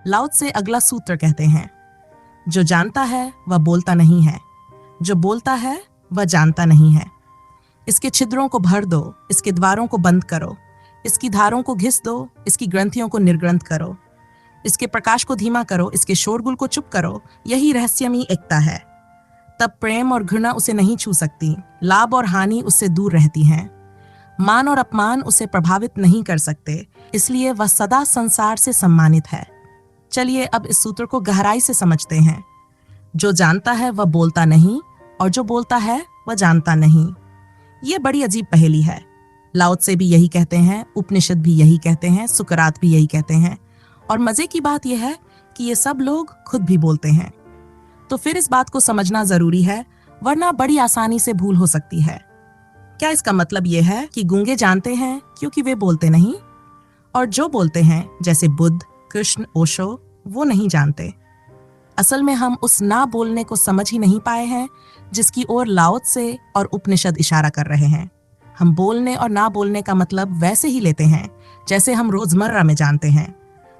लाओ त्से अगला सूत्र कहते हैं, जो जानता है वह बोलता नहीं है, जो बोलता है वह जानता नहीं है। इसके छिद्रों को भर दो, इसके द्वारों को बंद करो, इसकी धारों को घिस दो, इसकी ग्रंथियों को निर्ग्रंथ करो, इसके प्रकाश को धीमा करो, इसके शोरगुल को चुप करो। यही रहस्यमयी एकता है। तब प्रेम और घृणा उसे नहीं छू सकती, लाभ और हानि उससे दूर रहती हैं, मान और अपमान उसे प्रभावित नहीं कर सकते, इसलिए वह सदा संसार से सम्मानित है। चलिए अब इस सूत्र को गहराई से समझते हैं। जो जानता है वह बोलता नहीं, और जो बोलता है वह जानता नहीं। ये बड़ी अजीब पहेली है। लाओ त्से भी यही कहते हैं, उपनिषद भी यही कहते हैं, सुकरात भी यही कहते हैं, और मजे की बात यह है कि ये सब लोग खुद भी बोलते हैं। तो फिर इस बात को समझना जरूरी है, वरना बड़ी आसानी से भूल हो सकती है। क्या इसका मतलब यह है कि गूंगे जानते हैं क्योंकि वे बोलते नहीं, और जो बोलते हैं जैसे बुद्ध, कृष्ण, ओशो, वो नहीं जानते? असल में हम उस ना बोलने को समझ ही नहीं पाए हैं जिसकी ओर लाओ त्से और उपनिषद इशारा कर रहे हैं। हम बोलने और ना बोलने का मतलब वैसे ही लेते हैं जैसे हम रोजमर्रा में जानते हैं।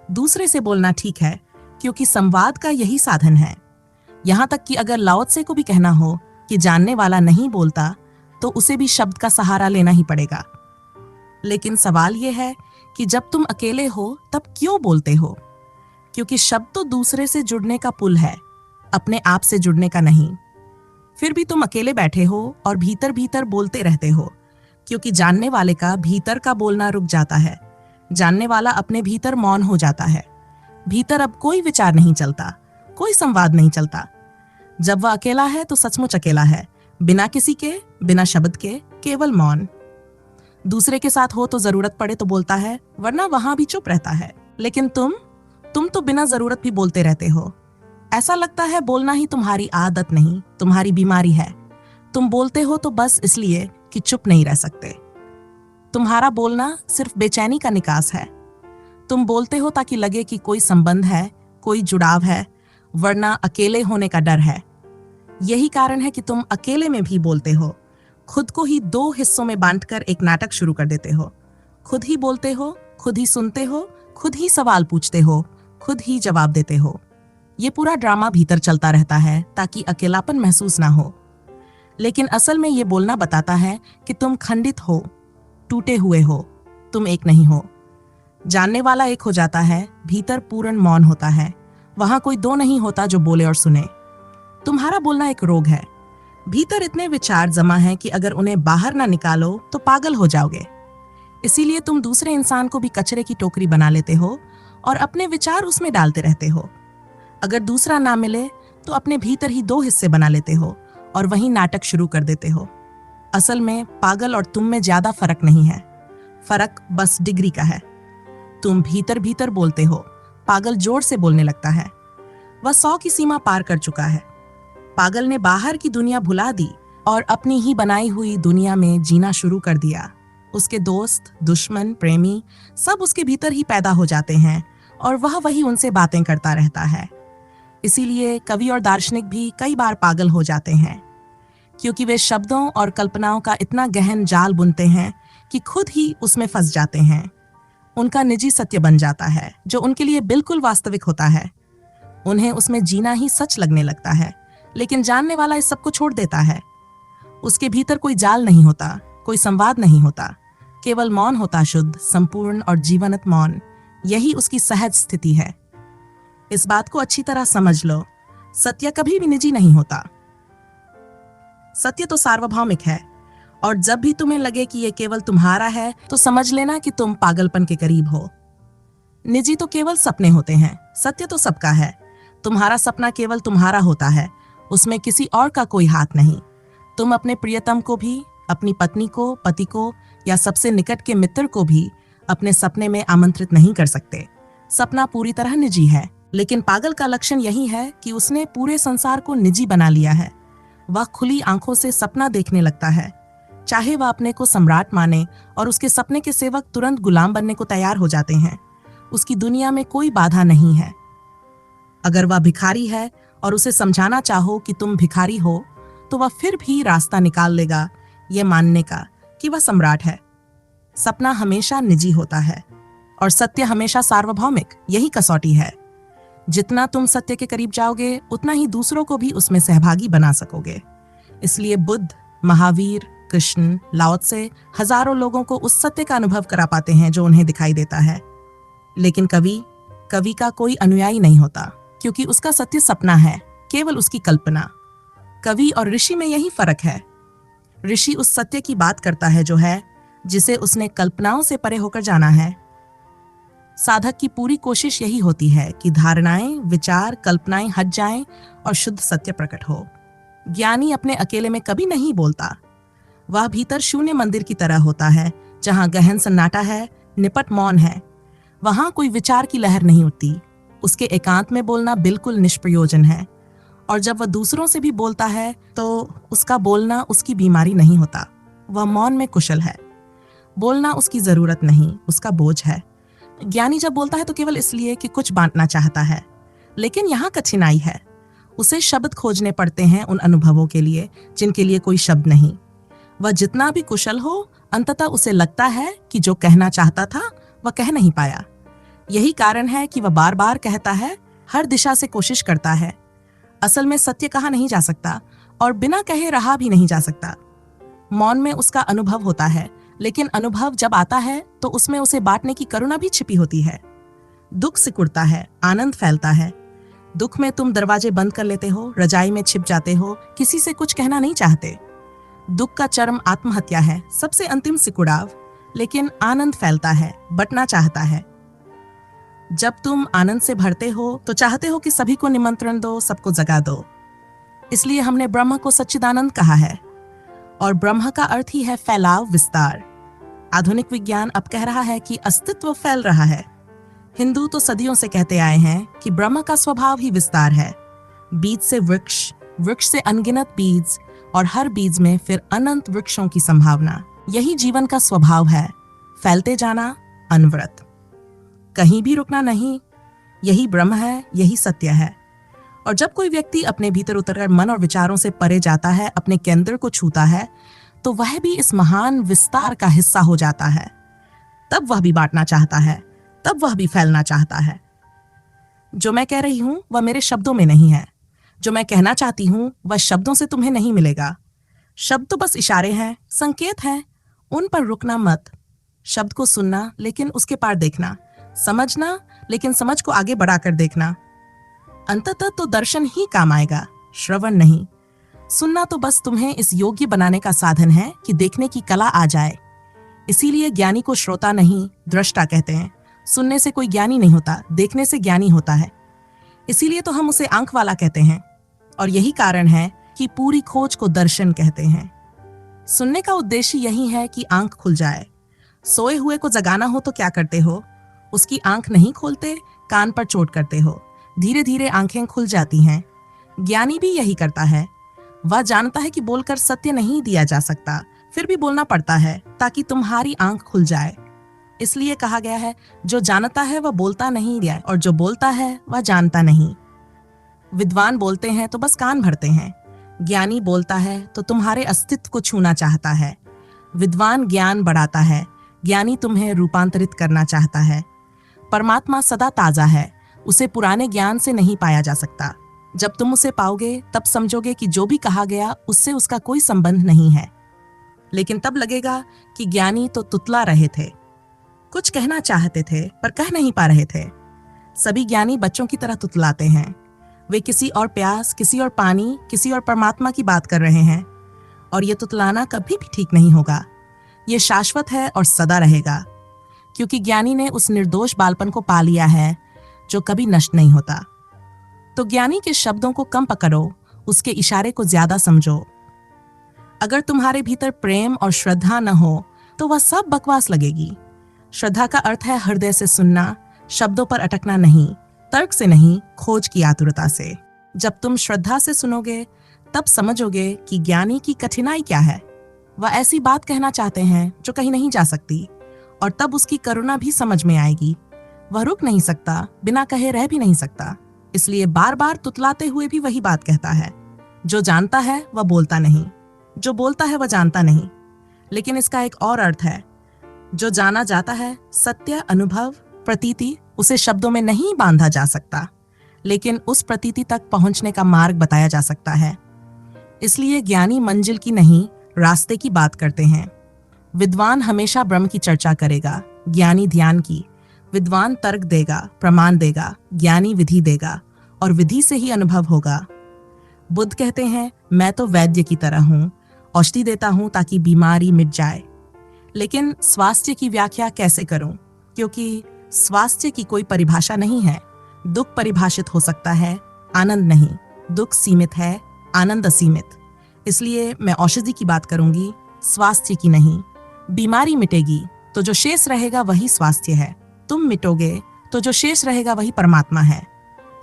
दूसरे से बोलना ठीक है क्योंकि संवाद का यही साधन है। यहाँ तक कि अगर लाओ त्से को भी कहना हो कि जानने वाला नहीं बोलता, तो उसे भी शब्द का सहारा लेना ही पड़ेगा। लेकिन सवाल यह है कि जब तुम अकेले हो तब क्यों बोलते हो? क्योंकि शब्द तो दूसरे से जुड़ने का पुल है, अपने आप से जुड़ने का नहीं। फिर भी तुम अकेले बैठे हो और भीतर भीतर बोलते रहते हो, क्योंकि जानने वाले का भीतर का बोलना रुक जाता है। जानने वाला अपने भीतर मौन हो जाता है। भीतर अब कोई विचार नहीं चलता, कोई संवाद नहीं चलता। जब वह अकेला है तो सचमुच अकेला है, बिना किसी के, बिना शब्द के, केवल मौन। दूसरे के साथ हो तो जरूरत पड़े तो बोलता है, वरना वहां भी चुप रहता है। लेकिन तुम तो बिना जरूरत भी बोलते रहते हो। ऐसा लगता है बोलना ही तुम्हारी आदत नहीं, तुम्हारी बीमारी है। तुम बोलते हो तो बस इसलिए कि चुप नहीं रह सकते। तुम्हारा बोलना सिर्फ बेचैनी का निकास है। तुम बोलते हो ताकि लगे कि कोई संबंध है, कोई जुड़ाव है, वरना अकेले होने का डर है। यही कारण है कि तुम अकेले में भी बोलते हो। खुद को ही दो हिस्सों में बांटकर एक नाटक शुरू कर देते हो। खुद ही बोलते हो, खुद ही सुनते हो, खुद ही सवाल पूछते हो, खुद ही जवाब देते हो। ये पूरा ड्रामा भीतर चलता रहता है ताकि अकेलापन महसूस ना हो। लेकिन असल में ये बोलना बताता है कि तुम खंडित हो, टूटे हुए हो, तुम एक नहीं हो। जानने वाला एक हो जाता है, भीतर पूर्ण मौन होता है। वहां कोई दो नहीं होता जो बोले और सुने। तुम्हारा बोलना एक रोग है। भीतर इतने विचार जमा हैं कि अगर उन्हें बाहर ना निकालो तो पागल हो जाओगे। इसीलिए तुम दूसरे इंसान को भी कचरे की टोकरी बना लेते हो और अपने विचार उसमें डालते रहते हो। अगर दूसरा ना मिले तो अपने भीतर ही दो हिस्से बना लेते हो और वहीं नाटक शुरू कर देते हो। असल में पागल और तुम में ज्यादा फर्क नहीं है, फर्क बस डिग्री का है। तुम भीतर भीतर बोलते हो, पागल जोर से बोलने लगता है। वह 100 की सीमा पार कर चुका है। पागल ने बाहर की दुनिया भुला दी और अपनी ही बनाई हुई दुनिया में जीना शुरू कर दिया। उसके दोस्त, दुश्मन, प्रेमी सब उसके भीतर ही पैदा हो जाते हैं और वह वही उनसे बातें करता रहता है। इसीलिए कवि और दार्शनिक भी कई बार पागल हो जाते हैं, क्योंकि वे शब्दों और कल्पनाओं का इतना गहन जाल बुनते हैं कि खुद ही उसमें फंस जाते हैं। उनका निजी सत्य बन जाता है जो उनके लिए बिल्कुल वास्तविक होता है। उन्हें उसमें जीना ही सच लगने लगता है, लेकिन जानने वाला इस सब को छोड़ देता है। उसके भीतर कोई जाल नहीं होता, कोई संवाद नहीं होता, केवल मौन होता, शुद्ध, संपूर्ण और जीवंत मौन। यही उसकी सहज स्थिति है। इस बात को अच्छी तरह समझ लो, सत्य कभी भी निजी नहीं होता। सत्य तो सार्वभौमिक है, और जब भी तुम्हें लगे कि यह केवल तुम्हारा है तो समझ लेना कि तुम पागलपन के करीब हो। निजी तो केवल सपने होते हैं, सत्य तो सबका है। तुम्हारा सपना केवल तुम्हारा होता है, उसमें किसी और का कोई हाथ नहीं। तुम अपने प्रियतम को भी, अपनी पत्नी को, पति को या सबसे निकट के मित्र को भी अपने सपने में आमंत्रित नहीं कर सकते। सपना पूरी तरह निजी है, लेकिन पागल का लक्षण यही है कि उसने पूरे संसार को निजी बना लिया है। वह खुली आंखों से सपना देखने लगता है, चाहे वह अपने को सम्राट माने, और उसके सपने के सेवक तुरंत गुलाम बनने को तैयार हो जाते हैं। उसकी दुनिया में कोई बाधा नहीं है। अगर वह भिखारी है और उसे समझाना चाहो कि तुम भिखारी हो, तो वह फिर भी रास्ता निकाल लेगा यह मानने का कि वह सम्राट है। सपना हमेशा निजी होता है और सत्य हमेशा सार्वभौमिक। यही कसौटी है। जितना तुम सत्य के करीब जाओगे उतना ही दूसरों को भी उसमें सहभागी बना सकोगे। इसलिए बुद्ध, महावीर, कृष्ण, लाओ त्से हजारों लोगों को उस सत्य का अनुभव करा पाते हैं जो उन्हें दिखाई देता है। लेकिन कवि का कोई अनुयायी नहीं होता, क्योंकि उसका सत्य सपना है, केवल उसकी कल्पना। कवि और ऋषि में यही फर्क है। ऋषि उस सत्य की बात करता है जो है, जिसे उसने कल्पनाओं से परे होकर जाना है। साधक की पूरी कोशिश यही होती है कि धारणाएं, विचार, कल्पनाएं हट जाएं और शुद्ध सत्य प्रकट हो। ज्ञानी अपने अकेले में कभी नहीं बोलता। वह भीतर शून्य मंदिर की तरह होता है, जहां गहन सन्नाटा है, निपट मौन है। वहां कोई विचार की लहर नहीं उठती। उसके एकांत में बोलना बिल्कुल निष्प्रयोजन है। और जब वह दूसरों से भी बोलता है तो उसका बोलना उसकी बीमारी नहीं होता। वह मौन में कुशल है। बोलना उसकी जरूरत नहीं, उसका बोझ है। ज्ञानी जब बोलता है तो केवल इसलिए कि कुछ बांटना चाहता है। लेकिन यहाँ कठिनाई है। उसे शब्द खोजने पड़ते हैं उन अनुभवों के लिए जिनके लिए कोई शब्द नहीं। वह जितना भी कुशल हो, अंततः उसे लगता है कि जो कहना चाहता था वह कह नहीं पाया। यही कारण है कि वह बार बार कहता है, हर दिशा से कोशिश करता है। असल में सत्य कहा नहीं जा सकता और बिना कहे रहा भी नहीं जा सकता। मौन में उसका अनुभव होता है, लेकिन अनुभव जब आता है तो उसमें उसे बांटने की करुणा भी छिपी होती है। दुख सिकुड़ता है, आनंद फैलता है। दुख में तुम दरवाजे बंद कर लेते हो, रजाई में छिप जाते हो, किसी से कुछ कहना नहीं चाहते। दुख का चरम आत्महत्या है, सबसे अंतिम सिकुड़ाव। लेकिन आनंद फैलता है, बंटना चाहता है। जब तुम आनंद से भरते हो तो चाहते हो कि सभी को निमंत्रण दो, सबको जगा दो। इसलिए हमने ब्रह्म को सच्चिदानंद कहा है। और ब्रह्म का अर्थ ही है फैलाव, विस्तार। आधुनिक विज्ञान अब कह रहा है कि अस्तित्व फैल रहा है। हिंदू तो सदियों से कहते आए हैं कि ब्रह्म का स्वभाव ही विस्तार है। बीज से वृक्ष, वृक्ष से अनगिनत बीज, और हर बीज में फिर अनंत वृक्षों की संभावना। यही जीवन का स्वभाव है, फैलते जाना, अनवरत, कहीं भी रुकना नहीं। यही ब्रह्म है, यही सत्य है। और जब कोई व्यक्ति अपने भीतर उतरकर मन और विचारों से परे जाता है, अपने केंद्र को छूता है, तो वह भी इस महान विस्तार का हिस्सा हो जाता है। तब वह भी बांटना चाहता है, तब वह भी फैलना चाहता है। जो मैं कह रही हूं वह मेरे शब्दों में नहीं है। जो मैं कहना चाहती हूं वह शब्दों से तुम्हें नहीं मिलेगा। शब्द तो बस इशारे हैं, संकेत हैं, उन पर रुकना मत। शब्द को सुनना, लेकिन उसके पार देखना। समझना, लेकिन समझ को आगे बढ़ाकर देखना। अंततः तो दर्शन ही काम आएगा, श्रवण नहीं। सुनना तो बस तुम्हें इस योग्य बनाने का साधन है कि देखने की कला आ जाए। इसीलिए ज्ञानी को श्रोता नहीं, दृष्टा कहते हैं। सुनने से कोई ज्ञानी नहीं होता, देखने से ज्ञानी होता है। इसीलिए तो हम उसे आंख वाला कहते हैं। और यही कारण है कि पूरी खोज को दर्शन कहते हैं। सुनने का उद्देश्य यही है कि आंख खुल जाए। सोए हुए को जगाना हो तो क्या करते हो? उसकी आंख नहीं खोलते, कान पर चोट करते हो। धीरे धीरे आंखें खुल जाती हैं। ज्ञानी भी यही करता है। वह जानता है कि बोलकर सत्य नहीं दिया जा सकता, फिर भी बोलना पड़ता है ताकि तुम्हारी आंख खुल जाए। इसलिए कहा गया है, जो जानता है वह बोलता नहीं है, और जो बोलता है वह जानता नहीं। विद्वान बोलते हैं तो बस कान भरते हैं। ज्ञानी बोलता है तो तुम्हारे अस्तित्व को छूना चाहता है। विद्वान ज्ञान बढ़ाता है, ज्ञानी तुम्हें रूपांतरित करना चाहता है। परमात्मा सदा ताजा है, उसे पुराने ज्ञान से नहीं पाया जा सकता। जब तुम उसे पाओगे तब समझोगे कि जो भी कहा गया उससे उसका कोई संबंध नहीं है। लेकिन तब लगेगा कि ज्ञानी तो तुतला रहे थे, कुछ कहना चाहते थे पर कह नहीं पा रहे थे। सभी ज्ञानी बच्चों की तरह तुतलाते हैं। वे किसी और प्यास, किसी और पानी, किसी और परमात्मा की बात कर रहे हैं। और ये तुतलाना कभी भी ठीक नहीं होगा। ये शाश्वत है और सदा रहेगा, क्योंकि ज्ञानी ने उस निर्दोष बालपन को पा लिया है जो कभी नष्ट नहीं होता। तो ज्ञानी के शब्दों को कम पकड़ो, उसके इशारे को ज्यादा समझो। अगर तुम्हारे भीतर प्रेम और श्रद्धा न हो तो वह सब बकवास लगेगी। श्रद्धा का अर्थ है हृदय से सुनना, शब्दों पर अटकना नहीं, तर्क से नहीं, खोज की आतुरता से। जब तुम श्रद्धा से सुनोगे तब समझोगे कि ज्ञानी की कठिनाई क्या है। वह ऐसी बात कहना चाहते हैं जो कहीं नहीं जा सकती, और तब उसकी करुणा भी समझ में आएगी। वह रुक नहीं सकता, बिना कहे रह भी नहीं सकता, इसलिए बार बार तुतलाते हुए भी वही बात कहता है। जो जानता है वह बोलता नहीं, जो बोलता है वह जानता नहीं। लेकिन इसका एक और अर्थ है। जो जाना जाता है, सत्य, अनुभव, प्रतीति, उसे शब्दों में नहीं बांधा जा सकता, लेकिन उस प्रतीति तक पहुंचने का मार्ग बताया जा सकता है। इसलिए ज्ञानी मंजिल की नहीं, रास्ते की बात करते हैं। विद्वान हमेशा ब्रह्म की चर्चा करेगा, ज्ञानी ध्यान की। विद्वान तर्क देगा, प्रमाण देगा, ज्ञानी विधि देगा, और विधि से ही अनुभव होगा। बुद्ध कहते हैं, मैं तो वैद्य की तरह हूं, औषधि देता हूं ताकि बीमारी मिट जाए। लेकिन स्वास्थ्य की व्याख्या कैसे करूं? क्योंकि स्वास्थ्य की कोई परिभाषा नहीं है। दुख परिभाषित हो सकता है, आनंद नहीं। दुख सीमित है, आनंद असीमित। इसलिए मैं औषधि की बात करूंगी, स्वास्थ्य की नहीं। बीमारी मिटेगी तो जो शेष रहेगा वही स्वास्थ्य है। तुम मिटोगे तो जो शेष रहेगा वही परमात्मा है।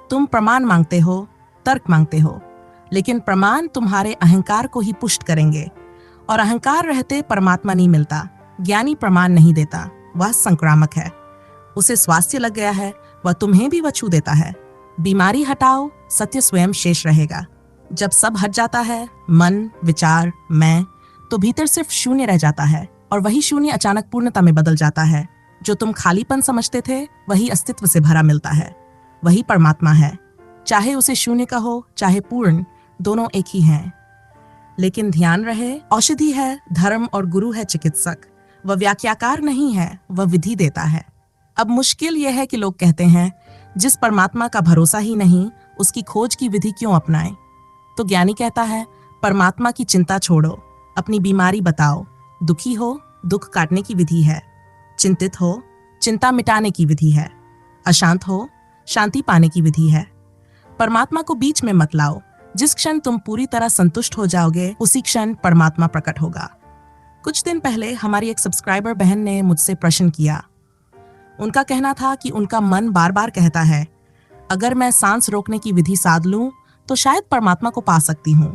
तुम प्रमाण मांगते हो, तर्क मांगते हो, लेकिन प्रमाण तुम्हारे अहंकार को ही पुष्ट करेंगे, और अहंकार रहते परमात्मा नहीं मिलता। ज्ञानी प्रमाण नहीं देता, वह संक्रामक है। उसे स्वास्थ्य लग गया है, वह तुम्हें भी वह छू देता है। बीमारी हटाओ, सत्य स्वयं शेष रहेगा। जब सब हट जाता है, मन, विचार, मैं, तो भीतर सिर्फ शून्य रह जाता है, और वही शून्य अचानक पूर्णता में बदल जाता है। जो तुम खालीपन समझते थे वही अस्तित्व से भरा मिलता है, वही परमात्मा है। चाहे उसे शून्य कहो चाहे पूर्ण, दोनों एक ही हैं। लेकिन ध्यान रहे, औषधि है धर्म और गुरु है चिकित्सक। वह व्याख्याकार नहीं है, वह विधि देता है। अब मुश्किल यह है कि लोग कहते हैं, जिस परमात्मा का भरोसा ही नहीं, उसकी खोज की विधि क्यों अपनाएं? तो ज्ञानी कहता है, परमात्मा की चिंता छोड़ो, अपनी बीमारी बताओ। दुखी हो, दुख काटने की विधि है। चिंतित हो, चिंता मिटाने की विधि है। अशांत हो, शांति पाने की विधि है। परमात्मा को बीच में मत लाओ। जिस क्षण तुम पूरी तरह संतुष्ट हो जाओगे, उसी क्षण परमात्मा प्रकट होगा। कुछ दिन पहले हमारी एक सब्सक्राइबर बहन ने मुझसे प्रश्न किया। उनका कहना था कि उनका मन बार बार कहता है, अगर मैं सांस रोकने की विधि साध लूं तो शायद परमात्मा को पा सकती हूं।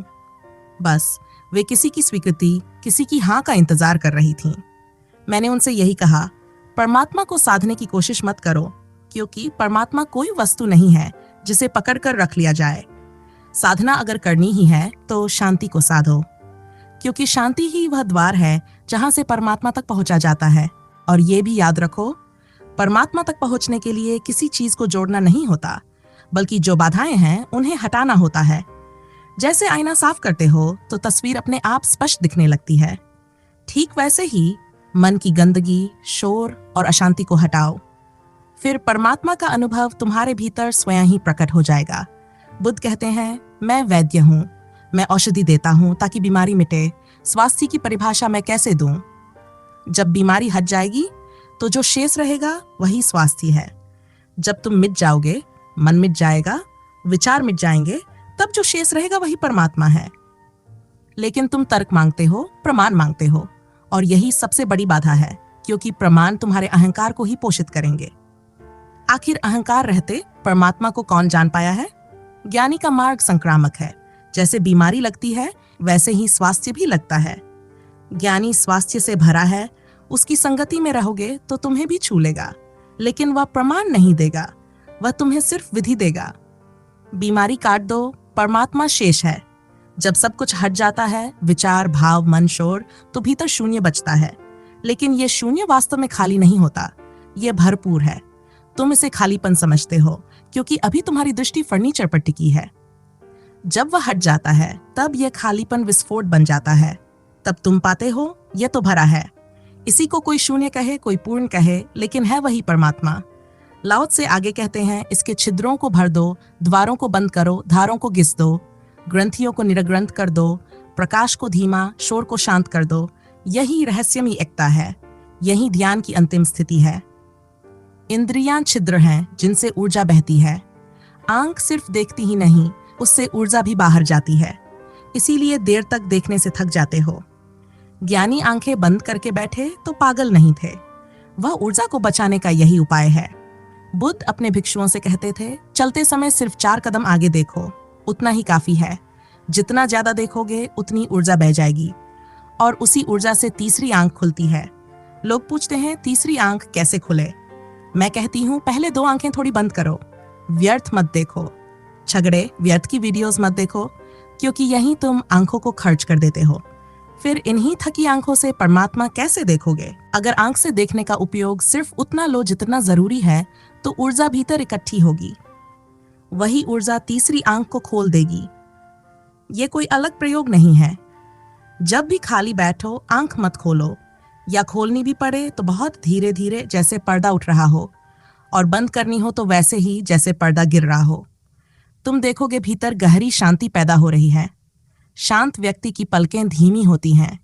बस वे किसी की स्वीकृति, किसी की हाँ का इंतजार कर रही थीं। मैंने उनसे यही कहा, परमात्मा को साधने की कोशिश मत करो, क्योंकि परमात्मा कोई वस्तु नहीं है जिसे पकड़कर रख लिया जाए। साधना अगर करनी ही है तो शांति को साधो, क्योंकि शांति ही वह द्वार है जहां से परमात्मा तक पहुंचा जाता है। और ये भी याद रखो, परमात्मा तक पहुंचने के लिए किसी चीज को जोड़ना नहीं होता, बल्कि जो बाधाएं हैं उन्हें हटाना होता है। जैसे आईना साफ करते हो तो तस्वीर अपने आप स्पष्ट दिखने लगती है। ठीक वैसे ही मन की गंदगी, शोर और अशांति को हटाओ, फिर परमात्मा का अनुभव तुम्हारे भीतर स्वयं ही प्रकट हो जाएगा। बुद्ध कहते हैं, मैं वैद्य हूँ, मैं औषधि देता हूँ ताकि बीमारी मिटे। स्वास्थ्य की परिभाषा मैं कैसे दूं? जब बीमारी हट जाएगी तो जो शेष रहेगा वही स्वास्थ्य है। जब तुम मिट जाओगे, मन मिट जाएगा, विचार मिट जाएंगे, तब जो शेष रहेगा वही परमात्मा है। लेकिन तुम तर्क मांगते हो, प्रमाण मांगते हो, और यही सबसे बड़ी बाधा है, क्योंकि प्रमाण तुम्हारे अहंकार को ही पोषित करेंगे। आखिर अहंकार रहते परमात्मा को कौन जान पाया है? ज्ञानी का मार्ग संक्रामक है। जैसे बीमारी लगती है वैसे ही स्वास्थ्य भी लगता है। ज्ञानी स्वास्थ्य से भरा है, उसकी संगति में रहोगे तो तुम्हें भी छू लेगा, लेकिन वह प्रमाण नहीं देगा, वह तुम्हें सिर्फ विधि देगा। बीमारी काट दो, परमात्मा शेष है। जब सब कुछ हट जाता है, विचार, भाव, मन, शोर, तो भीतर शून्य बचता है। लेकिन यह शून्य वास्तव में खाली नहीं होता, यह भरपूर है। तुम इसे खालीपन समझते हो क्योंकि अभी तुम्हारी दृष्टि फर्नीचर पर टिकी है। जब वह हट जाता है तब यह खालीपन विस्फोट बन जाता है। तब तुम पाते हो यह तो भरा है। इसी को कोई शून्य कहे, कोई पूर्ण कहे, लेकिन है वही परमात्मा। लाओ से आगे कहते हैं, इसके छिद्रों को भर दो, द्वारों को बंद करो, धारों को घिस दो, ग्रंथियों को निरग्रंथ कर दो, प्रकाश को धीमा, शोर को शांत कर दो। यही रहस्यमयी एकता है, यही ध्यान की अंतिम स्थिति है। इंद्रियां छिद्र हैं जिनसे ऊर्जा बहती है। आंख सिर्फ देखती ही नहीं, उससे ऊर्जा भी बाहर जाती है। इसीलिए देर तक देखने से थक जाते हो। ज्ञानी आंखें बंद करके बैठे तो पागल नहीं थे, वह ऊर्जा को बचाने का यही उपाय है। बुद्ध अपने भिक्षुओं से कहते थे, चलते समय सिर्फ 4 कदम आगे देखो, उतना ही काफी है। जितना ज्यादा देखोगे उतनी ऊर्जा बह जाएगी, और उसी ऊर्जा से तीसरी आंख खुलती है। लोग पूछते हैं, तीसरी आंख कैसे खुले? मैं कहती हूँ, पहले 2 आंखें थोड़ी बंद करो, व्यर्थ मत देखो, झगड़े, व्यर्थ की वीडियोस मत देखो, क्योंकि यहीं तुम आंखों को खर्च कर देते हो। फिर इन्हीं थकी आंखों से परमात्मा कैसे देखोगे? अगर आंख से देखने का उपयोग सिर्फ उतना लो जितना जरूरी है, तो ऊर्जा भीतर इकट्ठी होगी। वही ऊर्जा तीसरी आंख को खोल देगी। ये कोई अलग प्रयोग नहीं है। जब भी खाली बैठो आंख मत खोलो, या खोलनी भी पड़े तो बहुत धीरे धीरे जैसे पर्दा उठ रहा हो, और बंद करनी हो तो वैसे ही जैसे पर्दा गिर रहा हो। तुम देखोगे भीतर गहरी शांति पैदा हो रही है। शांत व्यक्ति की पलकें धीमी होती हैं,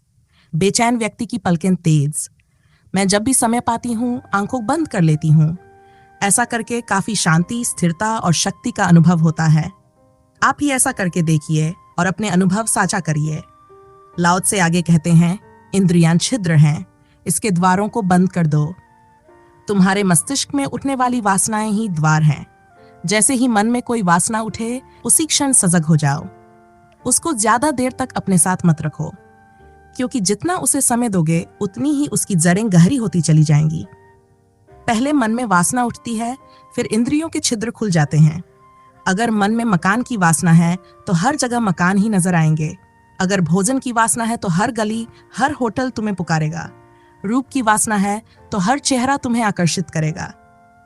बेचैन व्यक्ति की पलकें तेज। मैं जब भी समय पाती हूँ आंखों बंद कर लेती हूँ। ऐसा करके काफी शांति, स्थिरता और शक्ति का अनुभव होता है। आप ही ऐसा करके देखिए और अपने अनुभव साझा करिए। लाओ त्से आगे कहते हैं, इंद्रियां छिद्र हैं, इसके द्वारों को बंद कर दो। तुम्हारे मस्तिष्क में उठने वाली वासनाएं ही द्वार हैं। जैसे ही मन में कोई वासना उठे उसी क्षण सजग हो जाओ। उसको ज्यादा देर तक अपने साथ मत रखो, क्योंकि जितना उसे समय दोगे उतनी ही उसकी जड़ें गहरी होती चली जाएंगी। पहले मन में वासना उठती है, फिर इंद्रियों के छिद्र खुल जाते हैं। अगर मन में मकान की वासना है तो हर जगह मकान ही नजर आएंगे। अगर भोजन की वासना है तो हर गली, हर होटल तुम्हें पुकारेगा। रूप की वासना है तो हर चेहरा तुम्हें आकर्षित करेगा।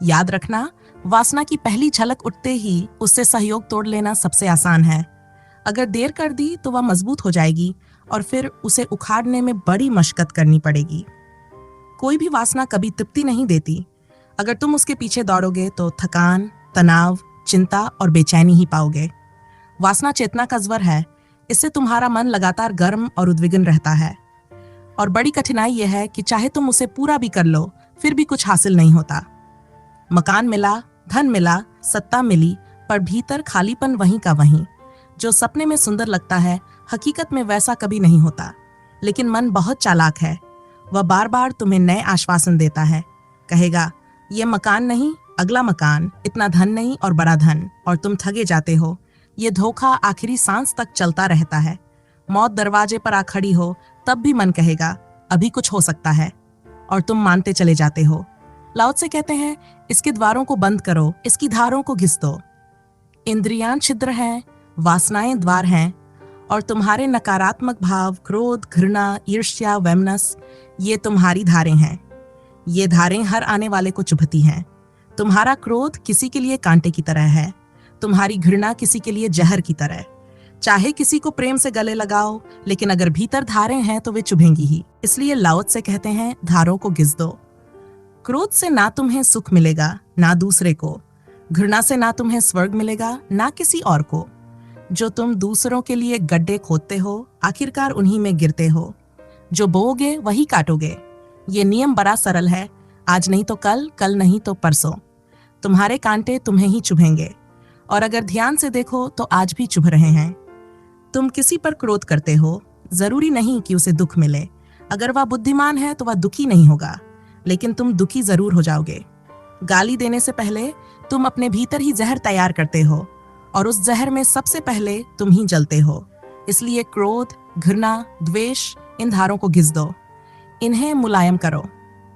याद रखना, वासना की पहली झलक उठते ही उससे सहयोग तोड़ लेना सबसे आसान है। अगर देर कर दी तो वह मजबूत हो जाएगी और फिर उसे उखाड़ने में बड़ी मशक्कत करनी पड़ेगी। कोई भी वासना कभी तृप्ति नहीं देती। अगर तुम उसके पीछे दौड़ोगे तो थकान, तनाव, चिंता और बेचैनी ही पाओगे। वासना चेतना का ज्वर है। इससे तुम्हारा मन लगातार गर्म और उद्विग्न रहता है। और बड़ी कठिनाई यह है कि चाहे तुम उसे पूरा भी कर लो फिर भी कुछ हासिल नहीं होता। मकान मिला, धन मिला, सत्ता मिली, पर भीतर खालीपन वहीं का वहीं। जो सपने में सुंदर लगता है हकीकत में वैसा कभी नहीं होता। लेकिन मन बहुत चालाक है। वह बार बार तुम्हें नए आश्वासन देता है। कहेगा, ये मकान नहीं, अगला मकान, इतना धन नहीं और बड़ा धन, और तुम ठगे जाते हो। ये धोखा आखिरी सांस तक चलता रहता है। मौत दरवाजे पर आ खड़ी हो तब भी मन कहेगा अभी कुछ हो सकता है, और तुम मानते चले जाते हो। लाओ त्से कहते हैं, इसके द्वारों को बंद करो, इसकी धारों को घिस दो। इंद्रियां छिद्र हैं, वासनाएं द्वार हैं, और तुम्हारे नकारात्मक भाव, क्रोध, घृणा, ईर्ष्या, वैमनस, ये तुम्हारी धारें हैं। ये धारें हर आने वाले को चुभती हैं। तुम्हारा क्रोध किसी के लिए कांटे की तरह है, तुम्हारी घृणा किसी के लिए जहर की तरह। चाहे किसी को प्रेम से गले लगाओ, लेकिन अगर भीतर धारें हैं तो वे चुभेंगी ही। इसलिए लाओ त्से कहते हैं, धारों को घिस दो। क्रोध से ना तुम्हें सुख मिलेगा ना दूसरे को। घृणा से ना तुम्हें स्वर्ग मिलेगा ना किसी और को। जो तुम दूसरों के लिए गड्ढे खोदते हो आखिरकार उन्हीं में गिरते हो। जो बोओगे वही काटोगे। ये नियम बड़ा सरल है, आज नहीं तो कल, कल नहीं तो परसों। तुम्हारे कांटे तुम्हें ही चुभेंगे, और अगर ध्यान से देखो तो आज भी चुभ रहे हैं। तुम किसी पर क्रोध करते हो, जरूरी नहीं कि उसे दुख मिले। अगर वह बुद्धिमान है तो वह दुखी नहीं होगा, लेकिन तुम दुखी जरूर हो जाओगे। गाली देने से पहले तुम अपने भीतर ही जहर तैयार करते हो, और उस जहर में सबसे पहले तुम ही जलते हो। इसलिए क्रोध, घृणा, द्वेष, इन धारों को घिस दो। इन्हें मुलायम करो,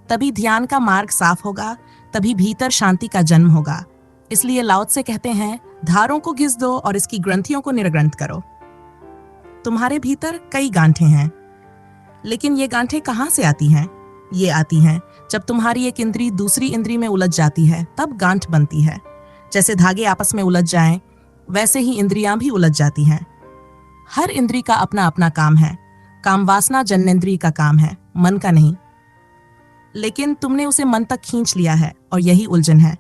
तभी ध्यान का मार्ग साफ होगा, तभी भीतर शांति का जन्म होगा। इसलिए लाओ त्से कहते हैं, धारों को घिस दो और इसकी ग्रंथियों को निर्ग्रंथ करो। तुम्हारे भीतर कई गांठें हैं, लेकिन ये गांठें कहाँ से आती हैं? ये आती हैं जब तुम्हारी एक इंद्री दूसरी इंद्री में उलझ जाती है, तब गांठ बनती है। जैसे धागे आपस में उलझ जाएं, वैसे ही इंद्रियां भी उलझ जाती हैं। हर इंद्री का अपना अपना काम है। काम वासना जन्नेंद्रिय का काम है, मन का नहीं। लेकिन तुमने उसे मन तक खींच लिया है और यही उलझन है।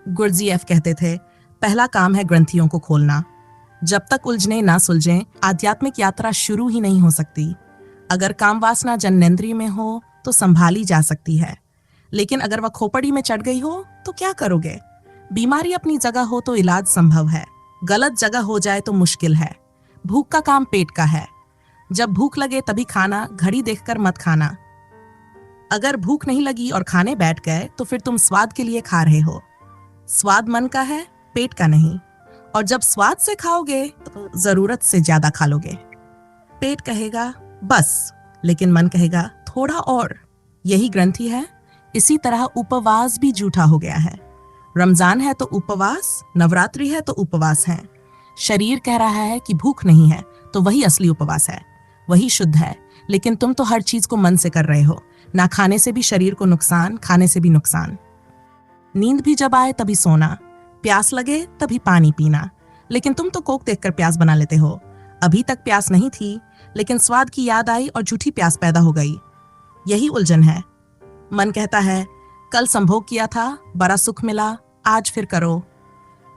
गुरजीएफ कहते थे, पहला काम है ग्रंथियों को खोलना। जब तक उलझने ना सुलझें, आध्यात्मिक यात्रा शुरू ही नहीं हो सकती। अगर काम वासना जन्नेंद्रिय में हो तो संभाली जा सकती है, लेकिन अगर वह खोपड़ी में चढ़ गई हो तो क्या करोगे? बीमारी अपनी जगह हो तो इलाज संभव है, गलत जगह हो जाए तो मुश्किल है। भूख का काम पेट का है। जब भूख लगे तभी खाना, घड़ी देखकर मत खाना। अगर भूख नहीं लगी और खाने बैठ गए तो फिर तुम स्वाद के लिए खा रहे हो। स्वाद मन का है, पेट का नहीं। और जब स्वाद से खाओगे तो जरूरत से ज्यादा खा लोगे। पेट कहेगा बस, लेकिन मन कहेगा थोड़ा और। यही ग्रंथि है। इसी तरह उपवास भी झूठा हो गया है। रमजान है तो उपवास, नवरात्रि है तो उपवास है। शरीर कह रहा है कि भूख नहीं है, तो वही असली उपवास है, वही शुद्ध है। लेकिन तुम तो हर चीज को मन से कर रहे हो। ना खाने से भी शरीर को नुकसान, खाने से भी नुकसान। नींद भी जब आए तभी सोना, प्यास लगे तभी पानी पीना, लेकिन तुम तो कोक देखकर प्यास बना लेते हो। अभी तक प्यास नहीं थी, लेकिन स्वाद की याद आई और झूठी प्यास पैदा हो गई। यही उलझन है। मन कहता है कल संभोग किया था, बड़ा सुख मिला, आज फिर करो।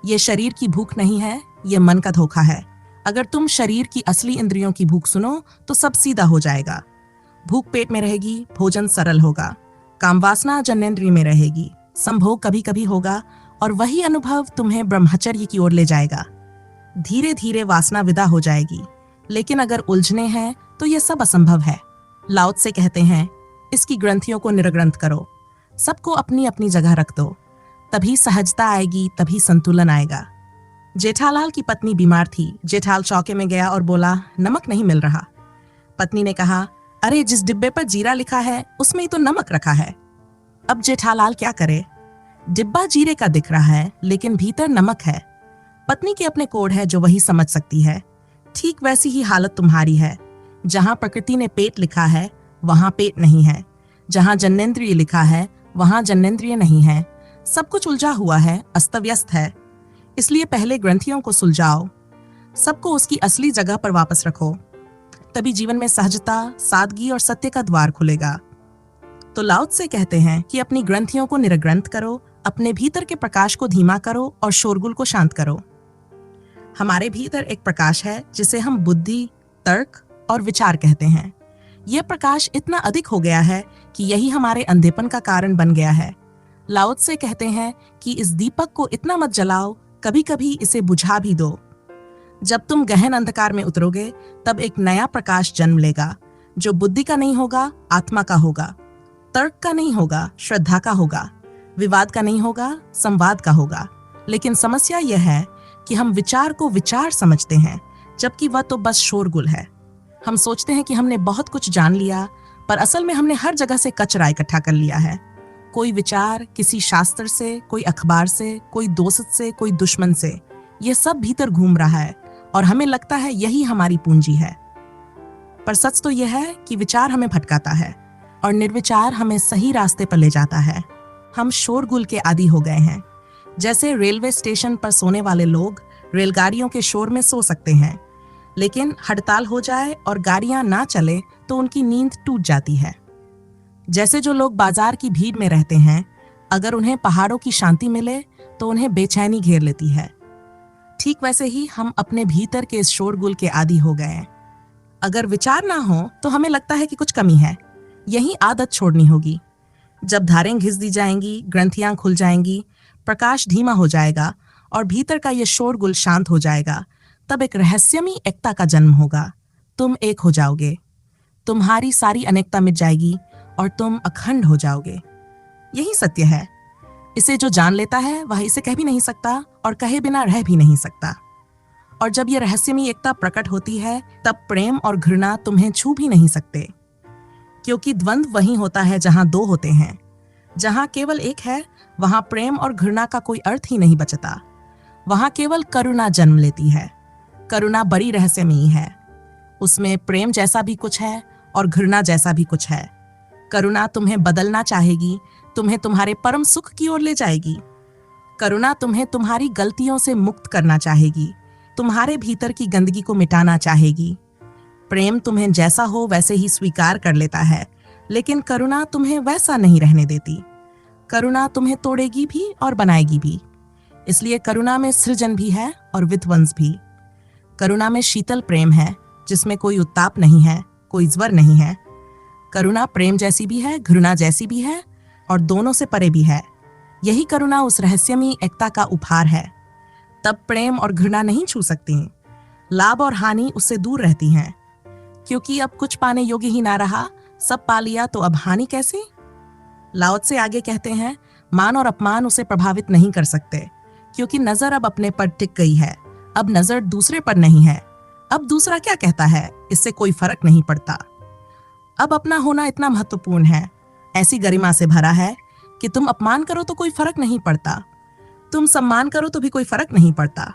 ये शरीर की भूख नहीं है, ये मन का धोखा है। अगर तुम शरीर की असली इंद्रियों की भूख सुनो तो सब सीधा हो जाएगा। भूख पेट में रहेगी, भोजन सरल होगा। कामवासना जन्नेंद्रिय में रहेगी, संभोग कभी कभी होगा, और वही अनुभव तुम्हें ब्रह्मचर्य की ओर ले जाएगा। धीरे धीरे वासना विदा हो जाएगी। लेकिन अगर उलझने हैं तो यह सब असंभव है। लाओ त्से कहते हैं इसकी ग्रंथियों को निरग्रंथ करो, सबको अपनी अपनी जगह रख दो, तभी सहजता आएगी, तभी संतुलन आएगा। जेठालाल की पत्नी बीमार थी। जेठाल चौके में गया और बोला नमक नहीं मिल रहा। पत्नी ने कहा अरे जिस डिब्बे पर जीरा लिखा है उसमें ही तो नमक रखा है। अब जेठालाल क्या करे? डिब्बा जीरे का दिख रहा है लेकिन भीतर नमक है। पत्नी के अपने कोड है जो वही समझ सकती है। ठीक वैसी ही हालत तुम्हारी है। जहां प्रकृति ने पेट लिखा है वहां पेट नहीं है, जहां जन्नेंद्रिय लिखा है वहां जन्नेंद्रिय नहीं है। सब कुछ उलझा हुआ है, अस्तव्यस्त है। इसलिए पहले ग्रंथियों को सुलझाओ, सबको उसकी असली जगह पर वापस रखो, तभी जीवन में सहजता, सादगी और सत्य का द्वार खुलेगा। तो लाओ त्से कहते हैं कि अपनी ग्रंथियों को निरग्रंथ करो, अपने भीतर के प्रकाश को धीमा करो और शोरगुल को शांत करो। हमारे भीतर एक प्रकाश है जिसे हम बुद्धि, तर्क और विचार कहते हैं। यह प्रकाश इतना अधिक हो गया है कि यही हमारे अंधेपन का कारण बन गया है। लाओ त्से कहते हैं कि इस दीपक को इतना मत जलाओ, कभी कभी इसे बुझा भी दो। जब तुम गहन अंधकार में उतरोगे तब एक नया प्रकाश जन्म लेगा, जो बुद्धि का नहीं होगा, आत्मा का होगा। तर्क का नहीं होगा, श्रद्धा का होगा। विवाद का नहीं होगा, संवाद का होगा। लेकिन समस्या यह है कि हम विचार को विचार समझते हैं, जबकि वह तो बस शोरगुल है। हम सोचते हैं कि हमने बहुत कुछ जान लिया, पर असल में हमने हर जगह से कचरा इकट्ठा कर लिया है। कोई विचार किसी शास्त्र से, कोई अखबार से, कोई दोस्त से, कोई दुश्मन से, यह सब भीतर घूम रहा है और हमें लगता है यही हमारी पूंजी है। पर सच तो यह है कि विचार हमें भटकाता है और निर्विचार हमें सही रास्ते पर ले जाता है। हम शोरगुल के आदी हो गए हैं। जैसे रेलवे स्टेशन पर सोने वाले लोग रेलगाड़ियों के शोर में सो सकते हैं, लेकिन हड़ताल हो जाए और गाड़ियां ना चले तो उनकी नींद टूट जाती है। जैसे जो लोग बाजार की भीड़ में रहते हैं, अगर उन्हें पहाड़ों की शांति मिले तो उन्हें बेचैनी घेर लेती है। ठीक वैसे ही हम अपने भीतर के इस शोरगुल के आदी हो गए हैं। अगर विचार ना हो तो हमें लगता है कि कुछ कमी है। यही आदत छोड़नी होगी। जब धारें घिस दी जाएंगी, ग्रंथियां खुल जाएंगी, प्रकाश धीमा हो जाएगा और भीतर का ये शोरगुल शांत हो जाएगा, तब एक रहस्यमयी एकता का जन्म होगा। तुम एक हो जाओगे, तुम्हारी सारी अनेकता मिट जाएगी और तुम अखंड हो जाओगे। यही सत्य है। इसे जो जान लेता है वह इसे कह भी नहीं सकता और कहे बिना रह भी नहीं सकता। और जब यह रहस्यमयी एकता प्रकट होती है तब प्रेम और घृणा तुम्हें छू भी नहीं सकते, क्योंकि द्वंद्व वही होता है जहां दो होते हैं। जहां केवल एक है वहां प्रेम और घृणा का कोई अर्थ ही नहीं बचता। वहां केवल करुणा जन्म लेती है। करुणा बड़ी रहस्यमयी है। उसमें प्रेम जैसा भी कुछ है और घृणा जैसा भी कुछ है। करुणा तुम्हें बदलना चाहेगी, तुम्हें तुम्हारे परम सुख की ओर ले जाएगी। करुणा तुम्हें तुम्हारी गलतियों से मुक्त करना चाहेगी, तुम्हारे भीतर की गंदगी को मिटाना चाहेगी। प्रेम तुम्हें जैसा हो वैसे ही स्वीकार कर लेता है, लेकिन करुणा तुम्हें वैसा नहीं रहने देती। करुणा तुम्हें तोड़ेगी भी और बनाएगी भी। इसलिए करुणा में सृजन भी है और विध्वंस भी। करुणा में शीतल प्रेम है जिसमें कोई उत्ताप नहीं है, कोई ज्वर नहीं है। करुणा प्रेम जैसी भी है, घृणा जैसी भी है और दोनों से परे भी है। यही करुणा उस रहस्यमयी एकता का उपहार है। तब प्रेम और घृणा नहीं छू सकती। लाभ और हानि उससे दूर रहती हैं, क्योंकि अब कुछ पाने योग्य ही ना रहा, सब पा लिया तो अब हानि कैसी? लाओ त्से आगे कहते हैं मान और अपमान उसे प्रभावित नहीं कर सकते, क्योंकि नजर अब अपने पर टिक गई है। अब नजर दूसरे पर नहीं है। अब दूसरा क्या कहता है इससे कोई फर्क नहीं पड़ता। अब अपना होना इतना महत्वपूर्ण है, ऐसी गरिमा से भरा है कि तुम अपमान करो तो कोई फर्क नहीं पड़ता, तुम सम्मान करो तो भी कोई फर्क नहीं पड़ता।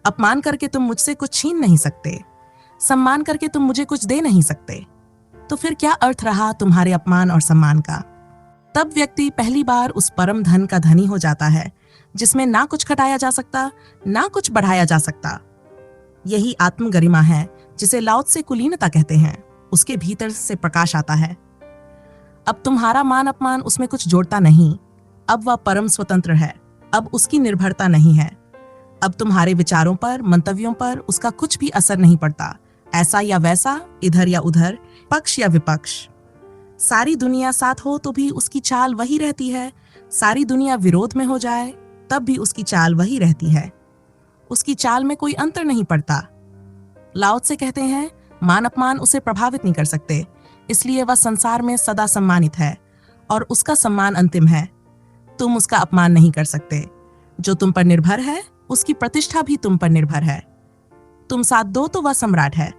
अपमान करके तुम मुझसे कुछ छीन नहीं सकते, सम्मान करके तुम मुझे कुछ दे नहीं सकते। तो फिर क्या अर्थ रहा तुम्हारे अपमान और सम्मान का? तब व्यक्ति पहली बार उस परम धन का धनी हो जाता है जिसमें ना कुछ घटाया जा सकता, ना कुछ बढ़ाया जा सकता। यही आत्म गरिमा है जिसे लाओ त्से कुलीनता कहते हैं। उसके भीतर से प्रकाश आता है। अब तुम्हारा मान अपमान उसमें कुछ जोड़ता नहीं। अब वह परम स्वतंत्र है। अब उसकी निर्भरता नहीं है। अब तुम्हारे विचारों पर, मंतव्यों पर उसका कुछ भी असर नहीं पड़ता। ऐसा या वैसा, इधर या उधर, पक्ष या विपक्ष। सारी दुनिया साथ हो तो भी उसकी चाल वही रहती है। सारी दुनिया विरोध में हो जाए तब भी उसकी चाल वही रहती है। उसकी चाल में कोई अंतर नहीं पड़ता। लाओ त्से कहते हैं, मान अपमान उसे प्रभावित नहीं कर सकते, इसलिए वह संसार में सदा सम्मानित है और उसका सम्मान अंतिम है। तुम उसका अपमान नहीं कर सकते। जो तुम पर निर्भर है उसकी प्रतिष्ठा भी तुम पर निर्भर है। तुम साथ दो तो वह सम्राट है।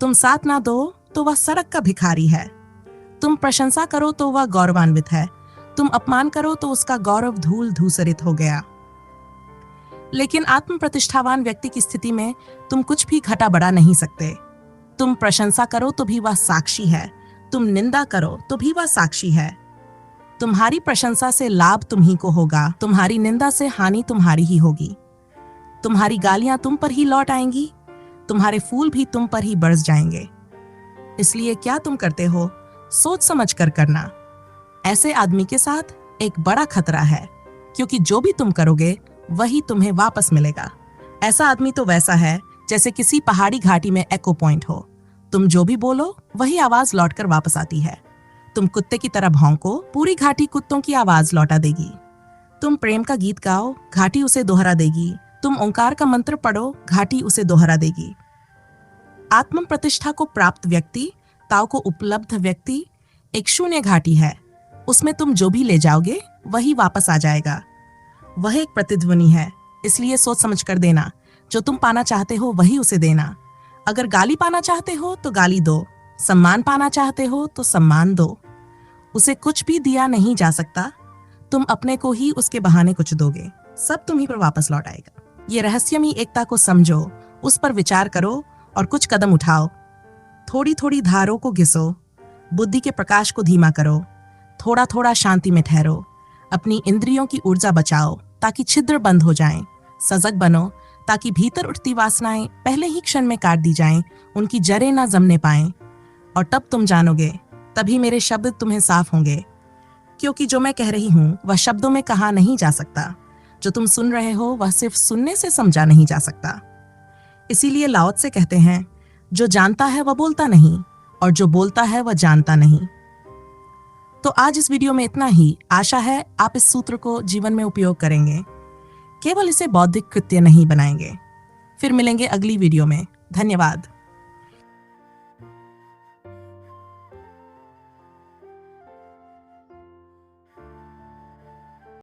तुम साथ ना दो तो वह सड़क का भिखारी है। तुम प्रशंसा करो तो वह गौरवान्वित है। तुम अपमान करो तो उसका गौरव धूल धूसरित हो गया। लेकिन आत्म प्रतिष्ठावान व्यक्ति की स्थिति में तुम कुछ भी घटा बढ़ा नहीं सकते। तुम प्रशंसा करो तो भी वह साक्षी है। तुम निंदा करो तो भी वह साक्षी है। तुम्हारी प्रशंसा से लाभ तुम ही को होगा, तुम्हारी निंदा से हानि तुम्हारी ही होगी। तुम्हारी गालियां तुम पर ही लौट आएंगी, तुम्हारे फूल भी तुम पर ही बरस जाएंगे। इसलिए क्या तुम करते हो सोच समझ कर करना। ऐसे आदमी के साथ एक बड़ा खतरा है, क्योंकि जो भी तुम करोगे वही तुम्हें वापस मिलेगा। ऐसा आदमी तो वैसा है जैसे किसी पहाड़ी घाटी में एको पॉइंट हो। तुम जो भी बोलो वही आवाज लौटकर वापस आती है। तुम कुत्ते की तरह भौंको, पूरी घाटी कुत्तों की आवाज लौटा देगी। तुम प्रेम का गीत गाओ, घाटी उसे दोहरा देगी। तुम ओंकार का मंत्र पढ़ो, घाटी उसे दोहरा देगी। आत्म प्रतिष्ठा को प्राप्त व्यक्ति, ताओ को उपलब्ध व्यक्ति एक शून्य घाटी है। उसमें तुम जो भी ले जाओगे वही वापस आ जाएगा। वह एक प्रतिध्वनि है, इसलिए सोच समझ कर देना। जो तुम पाना चाहते हो वही उसे देना। अगर गाली पाना चाहते हो तो गाली दो, सम्मान पाना चाहते हो तो सम्मान दो। उसे कुछ भी दिया नहीं जा सकता। तुम अपने को ही उसके बहाने कुछ दोगे, सब तुम्ही पर वापस लौट आएगा। ये रहस्यमयी एकता को समझो, उस पर विचार करो और कुछ कदम उठाओ। थोड़ी थोड़ी धारों को घिसो, बुद्धि के प्रकाश को धीमा करो, थोड़ा थोड़ा शांति में ठहरो। अपनी इंद्रियों की ऊर्जा बचाओ ताकि छिद्र बंद हो जाएं। सजग बनो ताकि भीतर उठती वासनाएं पहले ही क्षण में काट दी जाएं, उनकी जड़ें ना जमने पाएं। और तब तुम जानोगे, तभी मेरे शब्द तुम्हें साफ होंगे। क्योंकि जो मैं कह रही हूँ वह शब्दों में कहा नहीं जा सकता। जो तुम सुन रहे हो वह सिर्फ सुनने से समझा नहीं जा सकता। इसीलिए लाओ त्से कहते हैं, जो जानता है वह बोलता नहीं और जो बोलता है वह जानता नहीं। तो आज इस वीडियो में इतना ही। आशा है आप इस सूत्र को जीवन में उपयोग करेंगे, केवल इसे बौद्धिक कृत्य नहीं बनाएंगे। फिर मिलेंगे अगली वीडियो में। धन्यवाद।